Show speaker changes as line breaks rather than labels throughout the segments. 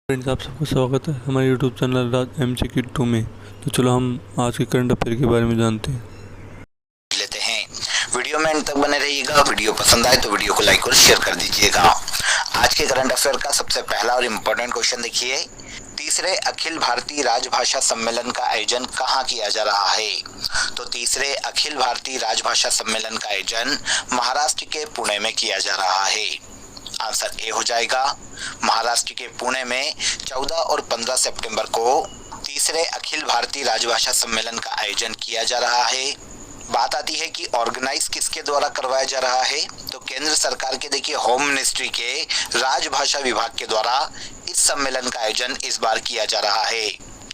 Friends, आप सबका स्वागत है हमारे यूट्यूब चैनल राज MCQ2 में। तो चलो हम आज के करंट अफेयर के बारे में जानते हैं।
लेते हैं। वीडियो में अंत तक बने रहिएगा। वीडियो पसंद आए तो वीडियो को लाइक और शेयर कर दीजिएगा। आज के करंट अफेयर का सबसे पहला और इम्पोर्टेंट क्वेश्चन देखिए, तीसरे अखिल भारतीय राजभाषा सम्मेलन का आयोजन कहाँ किया जा रहा है? तो तीसरे अखिल भारतीय राजभाषा सम्मेलन का आयोजन महाराष्ट्र के पुणे में किया जा रहा है। आंसर ए हो जाएगा। महाराष्ट्र के पुणे में 14 और 15 सितंबर को तीसरे अखिल भारतीय राजभाषा सम्मेलन का आयोजन किया जा रहा है। बात आती है कि ऑर्गेनाइज किसके द्वारा करवाया जा रहा है? तो केंद्र सरकार के देखिए होम मिनिस्ट्री के राजभाषा विभाग के द्वारा इस सम्मेलन का आयोजन इस बार किया जा रहा है।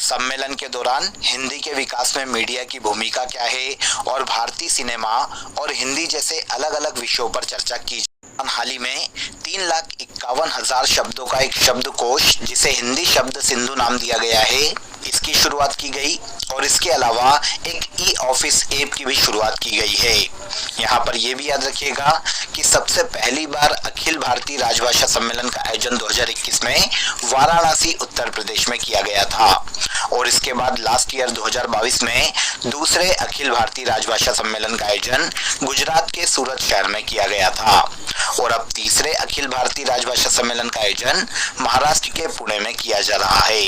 सम्मेलन के दौरान हिंदी के विकास में मीडिया की भूमिका क्या है और भारतीय सिनेमा और हिंदी जैसे अलग अलग विषयों पर चर्चा की। हाल ही में 3,51,000 शब्दों का एक शब्दकोश जिसे हिंदी शब्द सिंधु नाम दिया गया है, इसकी शुरुआत की गई और इसके अलावा एक ई ऑफिस ऐप की भी शुरुआत की गई है। यहाँ पर यह भी याद रखिएगा कि सबसे पहली बार अखिल भारतीय राजभाषा सम्मेलन का आयोजन 2021 में वाराणसी उत्तर प्रदेश में किया गया था और इसके बाद लास्ट ईयर 2022 में दूसरे अखिल भारतीय राजभाषा सम्मेलन का आयोजन गुजरात के सूरत शहर में किया गया था और अब तीसरे अखिल भारतीय राजभाषा सम्मेलन का आयोजन महाराष्ट्र के पुणे में किया जा रहा है।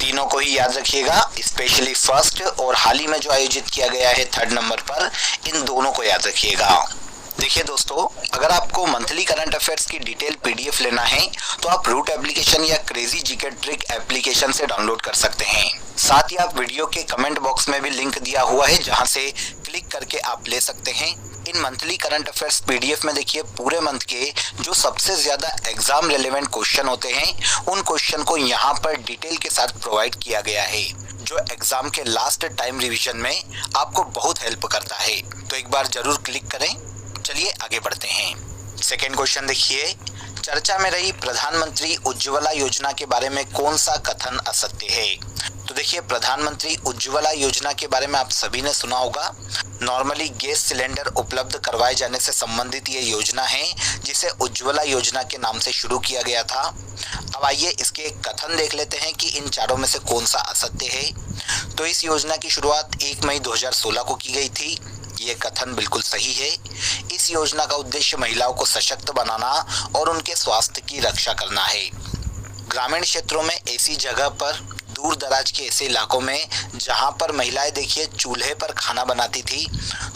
तीनों को ही याद रखिएगा, स्पेशली फर्स्ट और हाल ही में जो आयोजित किया गया है 3rd नंबर पर, इन दोनों को याद रखिएगा। देखिए दोस्तों, अगर आपको मंथली करंट अफेयर्स की डिटेल PDF लेना है तो आप रूट एप्लीकेशन या क्रेजी जीके ट्रिक एप्लीकेशन से डाउनलोड कर सकते हैं। साथ ही आप वीडियो के कमेंट बॉक्स में भी लिंक दिया हुआ है जहां से क्लिक करके आप ले सकते हैं। इन मंथली करंट अफेयर्स PDF में देखिए पूरे मंथ के जो सबसे ज्यादा एग्जाम रिलेवेंट क्वेश्चन होते हैं उन क्वेश्चन को यहाँ पर डिटेल के साथ प्रोवाइड किया गया है, जो एग्जाम के लास्ट टाइम रिवीजन में आपको बहुत हेल्प करता है। तो एक बार जरूर क्लिक करें। चलिए आगे बढ़ते हैं। सेकेंड क्वेश्चन देखिए, चर्चा में रही प्रधानमंत्री उज्ज्वला योजना के बारे में कौन सा कथन असत्य है? तो देखिए, प्रधानमंत्री उज्ज्वला योजना के बारे में आप सभी ने सुना होगा। नॉर्मली गैस सिलेंडर उपलब्ध करवाए जाने से संबंधित ये योजना है जिसे उज्ज्वला योजना के नाम से शुरू किया गया था। अब आइए इसके एक कथन देख लेते हैं कि इन चारों में से कौन सा असत्य है। तो इस योजना की शुरुआत 1 मई 2016 को की गई थी। ये कथन बिल्कुल सही है। इस योजना का उद्देश्य महिलाओं को सशक्त बनाना और उनके स्वास्थ्य की रक्षा करना है। ग्रामीण क्षेत्रों में ऐसी जगह पर, दूर दराज के ऐसे इलाकों में जहां पर महिलाएं देखिए चूल्हे पर खाना बनाती थी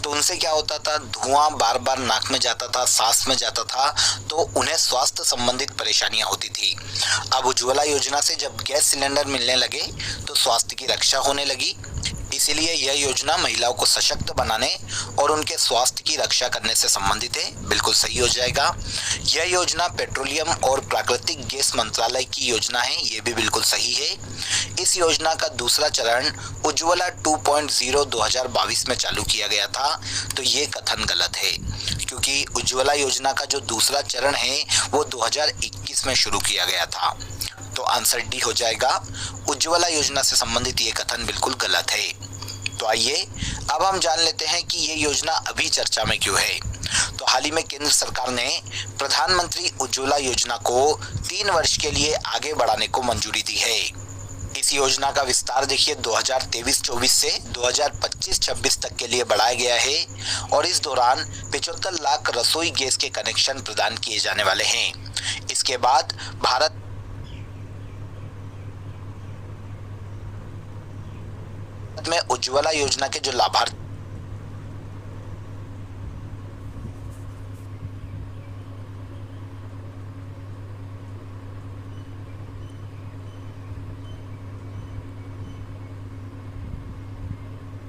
तो उनसे क्या होता था, धुआं बार बार नाक में जाता था, सांस में जाता था, तो उन्हें स्वास्थ्य संबंधित परेशानियां होती थी। अब उज्ज्वला योजना से जब गैस सिलेंडर मिलने लगे तो स्वास्थ्य की रक्षा होने लगी। इसीलिए यह योजना महिलाओं को सशक्त बनाने और उनके स्वास्थ्य की रक्षा करने से संबंधित है। बिल्कुल सही हो जाएगा। यह योजना पेट्रोलियम और प्राकृतिक गैस मंत्रालय की योजना है, ये भी बिल्कुल सही है। इस योजना का दूसरा चरण उज्ज्वला 2.0 2022 में चालू किया गया था, तो ये कथन गलत है क्योंकि उज्ज्वला योजना का जो दूसरा चरण है वो 2021 में शुरू किया गया था। तो आंसर डी हो जाएगा। उज्ज्वला योजना से संबंधित ये कथन बिल्कुल गलत है। तो आइए अब हम जान लेते हैं कि ये योजना अभी चर्चा में क्यों है। तो हाल ही में केंद्र सरकार ने प्रधानमंत्री उज्ज्वला योजना को 3 वर्ष के लिए आगे बढ़ाने को मंजूरी दी है। इस योजना का विस्तार देखिए 2023-24 से 2025-26 तक के लिए बढ़ाया गया है और इस दौरान 75 लाख रसोई गैस के कनेक्शन प्रदान किए जाने वाले हैं। इसके बाद भारत में उज्ज्वला योजना के जो लाभार्थी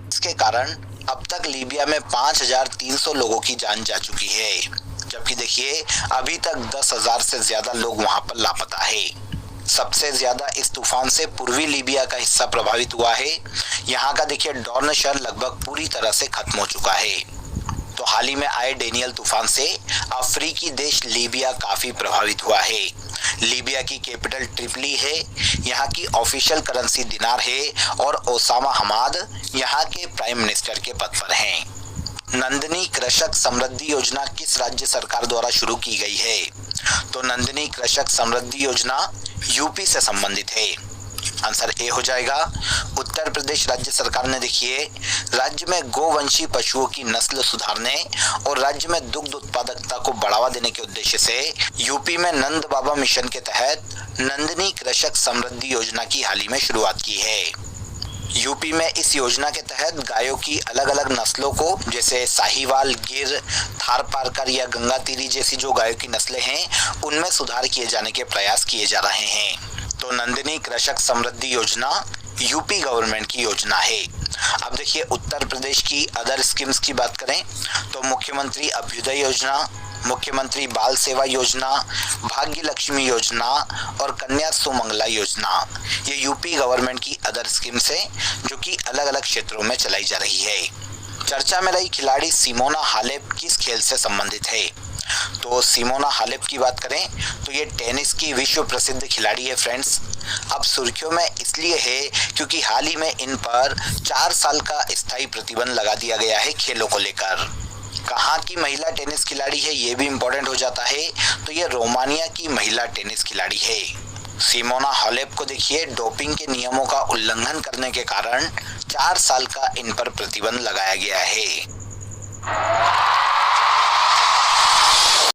इसके कारण अब तक लीबिया में 5,300 लोगों की जान जा चुकी है, जबकि देखिए अभी तक 10,000 से ज्यादा लोग वहां पर लापता है। सबसे ज्यादा इस तूफान से पूर्वी लीबिया का हिस्सा प्रभावित हुआ है। यहाँ का देखिए डॉर्न शहर लगभग पूरी तरह से खत्म हो चुका है। तो हाल ही में आए डेनियल तूफान से अफ्रीकी देश लीबिया काफी प्रभावित हुआ है। लीबिया की कैपिटल ट्रिपली है, यहाँ की ऑफिशियल करेंसी दिनार है और ओसामा हमाद यहाँ के प्राइम मिनिस्टर के पद पर हैं। नंदनी कृषक समृद्धि योजना किस राज्य सरकार द्वारा शुरू की गई है? तो नंदिनी कृषक समृद्धि योजना यूपी से संबंधित है। आंसर ए हो जाएगा। उत्तर प्रदेश राज्य सरकार ने देखिए राज्य में गोवंशी पशुओं की नस्ल सुधारने और राज्य में दुग्ध उत्पादकता को बढ़ावा देने के उद्देश्य से यूपी में नंद बाबा मिशन के तहत नंदिनी कृषक समृद्धि योजना की हाल ही में शुरुआत की है। यूपी में इस योजना के तहत गायों की अलग अलग नस्लों को, जैसे साहीवाल, गिर, थारपारकर या गंगातीरी जैसी जो गायों की नस्लें हैं, उनमें सुधार किए जाने के प्रयास किए जा रहे हैं। तो नंदिनी कृषक समृद्धि योजना यूपी गवर्नमेंट की योजना है। अब देखिए उत्तर प्रदेश की अदर स्कीम्स की बात करें तो मुख्यमंत्री अभ्युदय योजना, मुख्यमंत्री बाल सेवा योजना, भाग्य लक्ष्मी योजना और कन्या सुमंगला योजना, ये यूपी गवर्नमेंट की अदर स्कीम्स है जो कि अलग अलग क्षेत्रों में चलाई जा रही है। चर्चा में रही खिलाड़ी सिमोना हालेप किस खेल से संबंधित है? तो सिमोना हालेप की बात करें तो ये टेनिस की विश्व प्रसिद्ध खिलाड़ी है फ्रेंड्स। अब सुर्खियों में इसलिए है क्योंकि हाल ही में इन पर 4 साल का स्थायी प्रतिबंध लगा दिया गया है खेलों को लेकर। कहाँ की महिला टेनिस खिलाड़ी है ये भी इम्पोर्टेंट हो जाता है, तो ये रोमानिया की महिला टेनिस खिलाड़ी है। सिमोना हालेप को देखिए डोपिंग के नियमों का उल्लंघन करने के कारण 4 साल का इन पर प्रतिबंध लगाया गया है।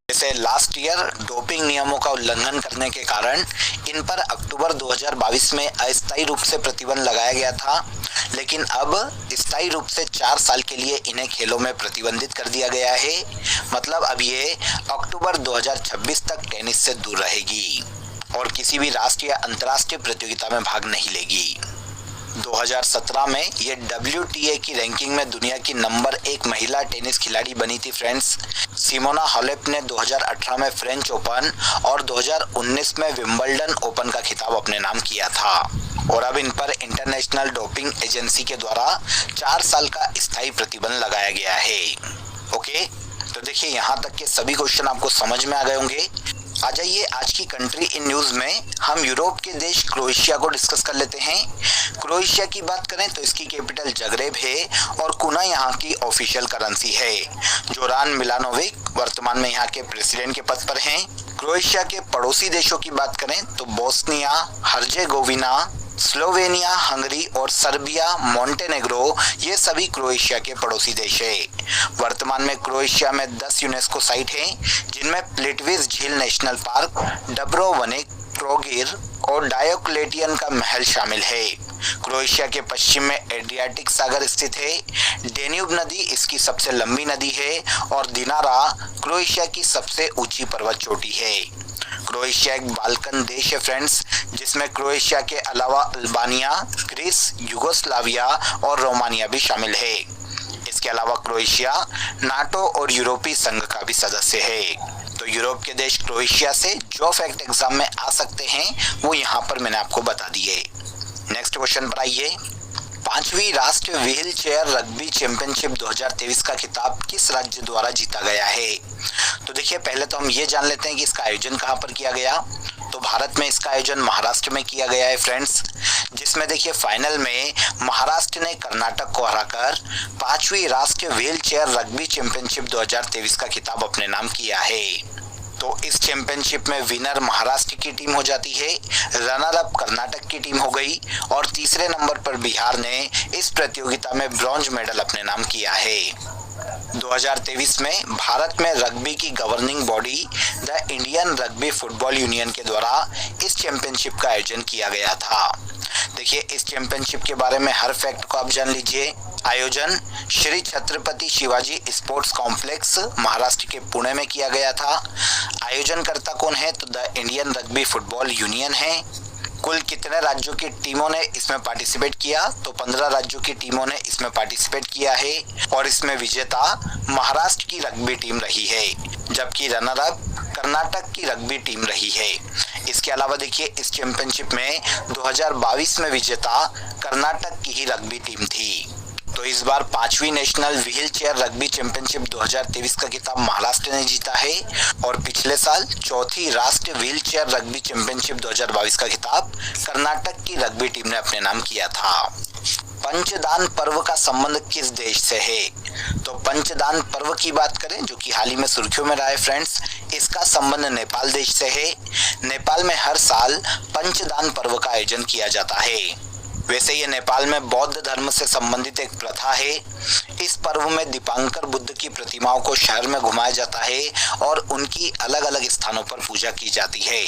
जैसे लास्ट ईयर डोपिंग नियमों का उल्लंघन करने के कारण इन पर अक्टूबर 2022 में अस्थायी रूप से प्रतिबंध लगाया गया था, लेकिन अब स्थायी रूप से 4 साल के लिए इन्हें खेलों में प्रतिबंधित कर दिया गया है। मतलब अब ये अक्टूबर 2026 तक टेनिस से दूर रहेगी और किसी भी राष्ट्रीय या अंतर्राष्ट्रीय प्रतियोगिता में भाग नहीं लेगी। 2017 में ये WTA की रैंकिंग में दुनिया की नंबर 1 महिला टेनिस खिलाड़ी बनी थी फ्रेंड्स। सिमोना हालेप ने 2018 में फ्रेंच ओपन और 2019 में विंबलडन ओपन का खिताब अपने नाम किया था और अब इन पर इंटरनेशनल डोपिंग एजेंसी के द्वारा 4 साल का स्थायी प्रतिबंध लगाया गया है। ओके, तो देखिए यहाँ तक के सभी क्वेश्चन आपको समझ में आ गए होंगे। आ जाइए आज की कंट्री इन न्यूज में हम यूरोप के देश क्रोएशिया को डिस्कस कर लेते हैं। क्रोएशिया की बात करें तो इसकी कैपिटल जगरेब है और कुना यहाँ की ऑफिशियल करेंसी है। जोरान मिलानोविक वर्तमान में यहाँ के प्रेसिडेंट के पद पर हैं। क्रोएशिया के पड़ोसी देशों की बात करें तो बोस्निया, हर्जेगोविना, स्लोवेनिया, हंगरी और सर्बिया, मोंटेनेग्रो, ये सभी क्रोएशिया के पड़ोसी देश है। वर्तमान में क्रोएशिया में 10 यूनेस्को साइट हैं, जिनमें प्लिटविस झील नेशनल पार्क, डब्रोवनिक, ट्रोगिर और डायोक्लेटियन का महल शामिल है। क्रोएशिया के पश्चिम में एड्रियाटिक सागर स्थित है। डेन्यूब नदी इसकी सबसे लंबी नदी है और दिनारा क्रोएशिया की सबसे ऊंची पर्वत चोटी है। क्रोएशिया एक बाल्कन देश है फ्रेंड्स, जिसमें क्रोएशिया के अलावा अल्बानिया, ग्रीस, युगोस्लाविया और रोमानिया भी शामिल है। इसके अलावा क्रोएशिया नाटो और यूरोपीय संघ का भी सदस्य है। तो यूरोप के देश क्रोएशिया से जो फैक्ट एग्जाम में आ सकते हैं वो यहाँ पर मैंने आपको बता दिए। नेक्स्ट क्वेश्चन पर आइए। 5वीं राष्ट्रीय व्हील चेयर रग्बी चैंपियनशिप 2023 का खिताब किस राज्य द्वारा जीता गया है? तो देखिए पहले तो हम ये जान लेते हैं कि इसका आयोजन कहाँ पर किया गया। तो भारत में इसका आयोजन महाराष्ट्र में किया गया है फ्रेंड्स, जिसमें देखिए फाइनल में महाराष्ट्र ने कर्नाटक को हराकर 5वीं राष्ट्रीय व्हील चेयर रग्बी चैंपियनशिप 2023 का खिताब अपने नाम किया है। तो इस चैंपियनशिप में विनर महाराष्ट्र की टीम हो जाती है, रनर अप कर्नाटक की टीम हो गई और तीसरे नंबर पर बिहार ने इस प्रतियोगिता में ब्रॉन्ज मेडल अपने नाम किया है। 2023 में भारत में रग्बी की governing body the Indian rugby football union के द्वारा इस चैंपियनशिप का आयोजन किया गया था। देखिए इस चैंपियनशिप के बारे में हर फैक्ट को आप जान लीजिए। आयोजन श्री छत्रपति शिवाजी स्पोर्ट्स कॉम्प्लेक्स महाराष्ट्र के पुणे में किया गया था। आयोजनकर्ता कौन है? तो the Indian rugby football union है। कुल कितने राज्यों की टीमों ने इसमें पार्टिसिपेट किया? तो 15 राज्यों की टीमों ने इसमें पार्टिसिपेट किया है और इसमें विजेता महाराष्ट्र की रग्बी टीम रही है, जबकि रनर अप कर्नाटक की रग्बी टीम रही है। इसके अलावा देखिए इस चैंपियनशिप में 2022 में विजेता कर्नाटक की ही रग्बी टीम थी। तो इस बार 5वीं national wheelchair rugby championship 2023 का खिताब महाराष्ट्र ने जीता है और पिछले साल 4थी राष्ट्रीय व्हील चेयर रग्बी चैंपियनशिप 2022 का खिताब कर्नाटक की रग्बी टीम ने अपने नाम किया था। पंचदान पर्व का संबंध किस देश से है? तो पंचदान पर्व की बात करें जो कि हाल ही में सुर्खियों में रहा है फ्रेंड्स, इसका संबंध नेपाल देश से है। नेपाल में हर साल पंचदान पर्व का आयोजन किया जाता है। वैसे ये नेपाल में बौद्ध धर्म से संबंधित एक प्रथा है। इस पर्व में दीपांकर बुद्ध की प्रतिमाओं को शहर में घुमाया जाता है और उनकी अलग अलग स्थानों पर पूजा की जाती है।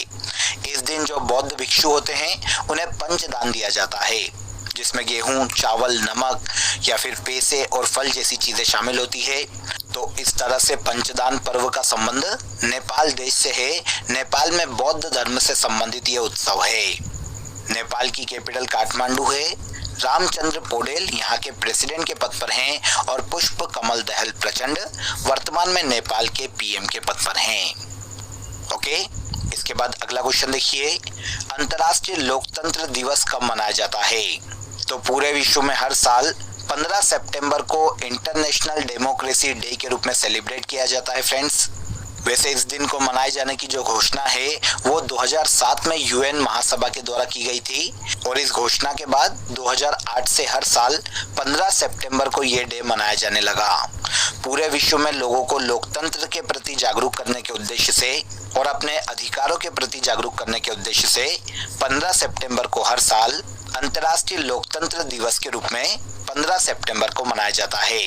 इस दिन जो बौद्ध भिक्षु होते हैं उन्हें पंचदान दिया जाता है, जिसमें गेहूं, चावल, नमक या फिर पैसे और फल जैसी चीजें शामिल होती है। तो इस तरह से पंचदान पर्व का संबंध नेपाल देश से है। नेपाल में बौद्ध धर्म से संबंधित ये उत्सव है। नेपाल की कैपिटल काठमांडू है। रामचंद्र पौडेल यहाँ के प्रेसिडेंट के पद पर हैं और पुष्प कमल दहल प्रचंड वर्तमान में नेपाल के पीएम के पद पर हैं। ओके, इसके बाद अगला क्वेश्चन देखिए, अंतर्राष्ट्रीय लोकतंत्र दिवस कब मनाया जाता है? तो पूरे विश्व में हर साल 15 सितंबर को इंटरनेशनल डेमोक्रेसी डे के रूप में सेलिब्रेट किया जाता है फ्रेंड्स। वैसे इस दिन को मनाए जाने की जो घोषणा है वो 2007 में यूएन महासभा के द्वारा की गई थी और इस घोषणा के बाद 2008 से हर साल 15 सितंबर को ये डे मनाया जाने लगा। पूरे विश्व में लोगों को लोकतंत्र के प्रति जागरूक करने के उद्देश्य से और अपने अधिकारों के प्रति जागरूक करने के उद्देश्य से 15 सितंबर को हर साल अंतर्राष्ट्रीय लोकतंत्र दिवस के रूप में 15 सितंबर को मनाया जाता है।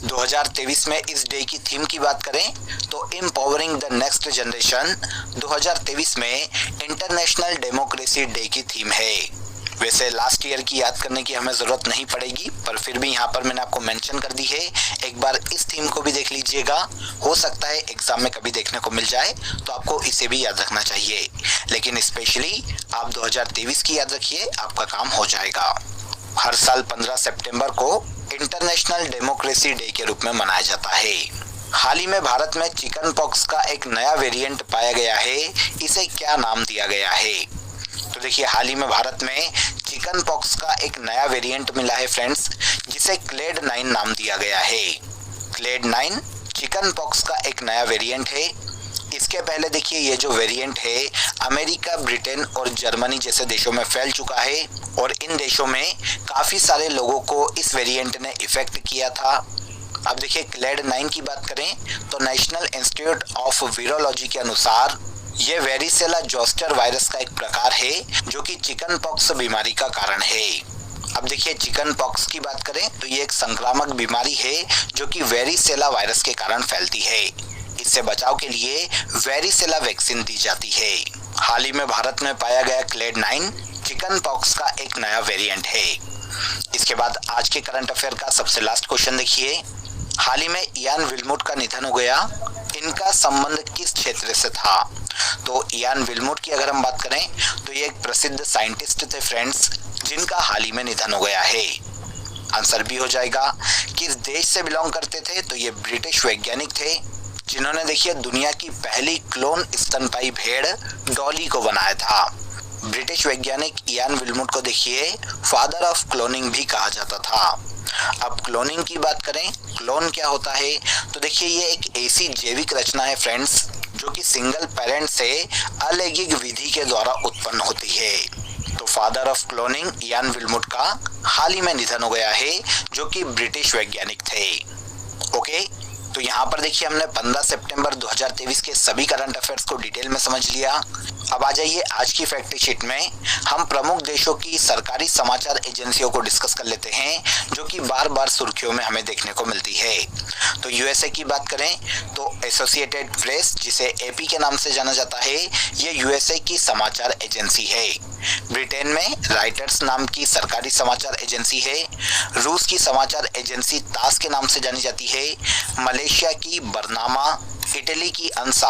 2023 में इस डे की थीम की बात करें तो एम्पावरिंग द नेक्स्ट जनरेशन 2023 में इंटरनेशनल डेमोक्रेसी डे की थीम है। वैसे लास्ट ईयर की याद करने की हमें जरूरत नहीं पड़ेगी, पर फिर भी यहाँ पर मैंने आपको मेंशन कर दी है। एक बार इस थीम को भी देख लीजिएगा, हो सकता है एग्जाम में कभी देखने को मिल जाए, तो आपको इसे भी याद रखना चाहिए। लेकिन स्पेशली आप 2023 की याद रखिए, आपका काम हो जाएगा। हर साल 15 सितंबर को इंटरनेशनल डेमोक्रेसी डे के रूप में मनाया जाता है। हाल ही में भारत में चिकन पॉक्स का एक नया वेरिएंट पाया गया है। इसे क्या नाम दिया गया है? तो देखिए, हाल ही में भारत में चिकन पॉक्स का एक नया वेरिएंट मिला है फ्रेंड्स, जिसे क्लेड 9 नाम दिया गया है। क्लेड 9 चिकन पॉक्स का एक नया वेरिएंट है। इसके पहले देखिए, ये जो वेरिएंट है अमेरिका, ब्रिटेन और जर्मनी जैसे देशों में फैल चुका है और इन देशों में काफी सारे लोगों को इस वेरिएंट ने इफेक्ट किया था। अब देखिए, क्लेड 9 की बात करें तो नेशनल इंस्टीट्यूट ऑफ वीरोलॉजी के अनुसार ये वेरिसेला जोस्टर वायरस का एक प्रकार है जो कि चिकन पॉक्स बीमारी का कारण है। अब देखिए, चिकन पॉक्स की बात करें तो ये एक संक्रामक बीमारी है जो कि वेरिसेला वायरस के कारण फैलती है। इससे बचाव के लिए वेरिसेला वैक्सीन दी जाती है। हाल ही में भारत में पाया गया क्लेड 9 चिकन पॉक्स का एक नया वेरिएंट है। इसके बाद आज के करंट अफेयर का सबसे लास्ट क्वेश्चन देखिए, हाल ही में इयान विल्मुट का निधन हो गया। इनका संबंध किस क्षेत्र से था? तो इयान विल्मुट की अगर हम बात करें तो ये एक प्रसिद्ध साइंटिस्ट थे फ्रेंड्स, जिनका हाल ही में निधन हो गया है। आंसर भी हो जाएगा, किस देश से बिलोंग करते थे? तो ये ब्रिटिश वैज्ञानिक थे, जिन्होंने देखिए दुनिया की पहली क्लोन स्तनपायी भेड़ डॉली को बनाया था। ब्रिटिश वैज्ञानिक इयान विल्मुट को देखिए फादर ऑफ क्लोनिंग भी कहा जाता था। अब क्लोनिंग की बात करें, क्लोन क्या होता है? तो देखिए, ये एक ऐसी जैविक रचना है फ्रेंड्स जो कि सिंगल पेरेंट से अलैंगिक विधि के द्वारा उत्पन्न होती है। तो फादर ऑफ क्लोनिंग इयान विल्मुट का हाल ही में निधन हो गया है, जो कि ब्रिटिश वैज्ञानिक थे। ओके, तो यहाँ पर देखिए हमने 15 सितंबर 2023 के सभी करंट अफेयर्स को डिटेल में समझ लिया। अब आ जाइए आज की फैक्ट शीट में हम प्रमुख देशों की सरकारी समाचार एजेंसियों को डिस्कस कर लेते हैं, जो कि बार बार सुर्खियों में हमें देखने को मिलती है। तो यूएसए की बात करें तो एसोसिएटेड प्रेस, जिसे एपी के नाम से जाना जाता है, ये यूएसए की समाचार एजेंसी है। ब्रिटेन में राइटर्स नाम की सरकारी समाचार एजेंसी है। रूस की समाचार एजेंसी तास के नाम से जानी जाती है। मलेशिया की बरनामा, इटली की अंसा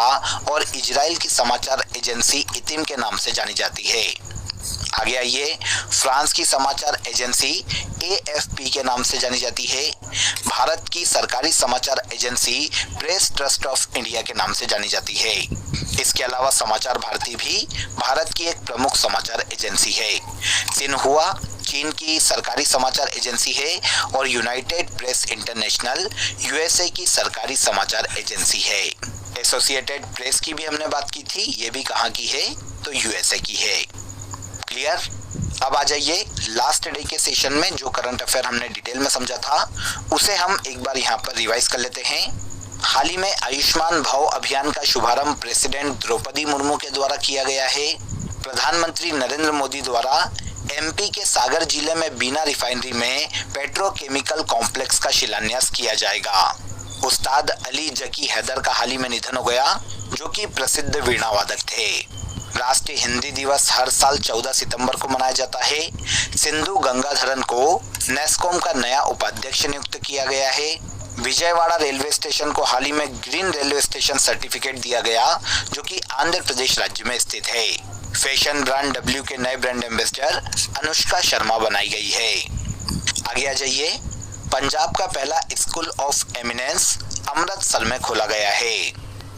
और इजराइल की समाचार एजेंसी इतिम के नाम से जानी जाती है। आगे आइए, फ्रांस की समाचार एजेंसी एएफपी के नाम से जानी जाती है। भारत की सरकारी समाचार agency press trust of India के नाम से जानी जाती है। इसके अलावा समाचार भारती भी भारत की एक प्रमुख समाचार एजेंसी है। सिन्हुआ चीन की सरकारी समाचार एजेंसी है और यूनाइटेड प्रेस इंटरनेशनल यूएसए की सरकारी समाचार एजेंसी है। एसोसिएटेड प्रेस की भी हमने बात की थी, ये भी कहाँ की है? तो यूएसए की है। क्लियर? अब आ जाइए लास्ट डे के सेशन में जो करंट अफेयर हमने डिटेल में समझा था, उसे हम एक बार यहाँ पर रिवाइज कर लेते हैं। हाल ही में आयुष्मान भव अभियान का शुभारंभ प्रेसिडेंट द्रौपदी मुर्मू के द्वारा किया गया है। प्रधानमंत्री नरेंद्र मोदी द्वारा एमपी के सागर जिले में बीना रिफाइनरी में पेट्रोकेमिकल कॉम्प्लेक्स का शिलान्यास किया जाएगा। उस्ताद अली जकी हैदर का हाल ही में निधन हो गया, जो कि प्रसिद्ध वीणा वादक थे। राष्ट्रीय हिंदी दिवस हर साल 14 सितंबर को मनाया जाता है। सिंधु गंगाधरन को नेस्कॉम का नया उपाध्यक्ष नियुक्त किया गया है। विजयवाड़ा रेलवे स्टेशन को हाल ही में ग्रीन रेलवे स्टेशन सर्टिफिकेट दिया गया, जो कि आंध्र प्रदेश राज्य में स्थित है। फैशन ब्रांड डब्ल्यू के नए ब्रांड एम्बेसडर अनुष्का शर्मा बनाई गई है। आगे आ जाइए। पंजाब का पहला स्कूल ऑफ एमिनेंस अमृतसर में खोला गया है।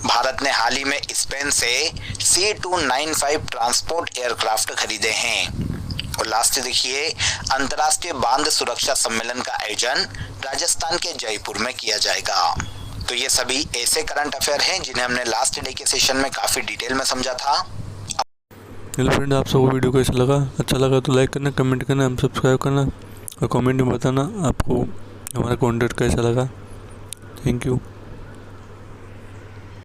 भारत ने हाल ही में स्पेन से C295 ट्रांसपोर्ट एयरक्राफ्ट खरीदे हैं। और लास्ट देखिए, अंतर्राष्ट्रीय बांध सुरक्षा सम्मेलन का आयोजन राजस्थान के जयपुर में किया जाएगा। तो ये सभी ऐसे करंट अफेयर हैं जिन्हें हमने लास्ट डे के सेशन में काफी डिटेल में समझा था।
हेलो फ्रेंड, आप सबको वीडियो कैसा लगा? अच्छा लगा तो लाइक करना, कमेंट करना, हम सब्सक्राइब करना और कमेंट में बताना आपको हमारा कंटेंट कैसा लगा। Thank you.